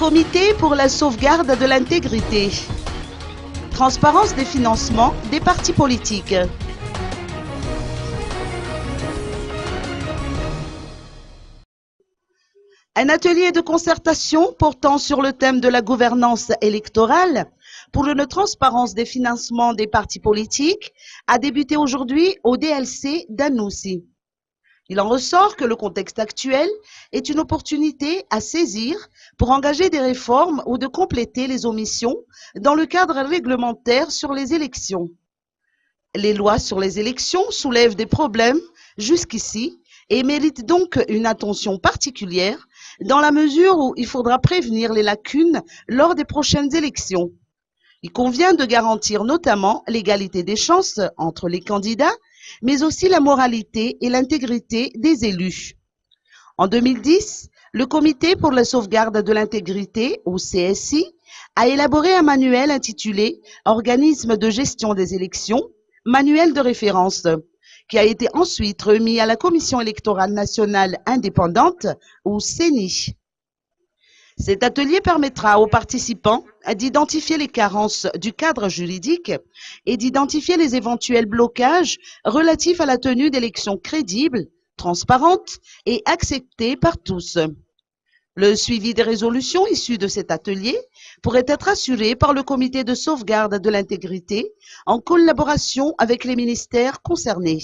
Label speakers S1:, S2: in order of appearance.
S1: Comité pour la sauvegarde de l'intégrité. Transparence des financements des partis politiques. Un atelier de concertation portant sur le thème de la gouvernance électorale pour une transparence des financements des partis politiques a débuté aujourd'hui au DLC d'Anoussi. Il en ressort que le contexte actuel est une opportunité à saisir pour engager des réformes ou de compléter les omissions dans le cadre réglementaire sur les élections. Les lois sur les élections soulèvent des problèmes jusqu'ici et méritent donc une attention particulière dans la mesure où il faudra prévenir les lacunes lors des prochaines élections. Il convient de garantir notamment l'égalité des chances entre les candidats, mais aussi la moralité et l'intégrité des élus. En 2010, le Comité pour la sauvegarde de l'intégrité, ou CSI, a élaboré un manuel intitulé « Organisme de gestion des élections », manuel de référence, qui a été ensuite remis à la Commission électorale nationale indépendante, ou CENI. Cet atelier permettra aux participants d'identifier les carences du cadre juridique et d'identifier les éventuels blocages relatifs à la tenue d'élections crédibles, transparentes et acceptées par tous. Le suivi des résolutions issues de cet atelier pourrait être assuré par le Comité de sauvegarde de l'intégrité en collaboration avec les ministères concernés.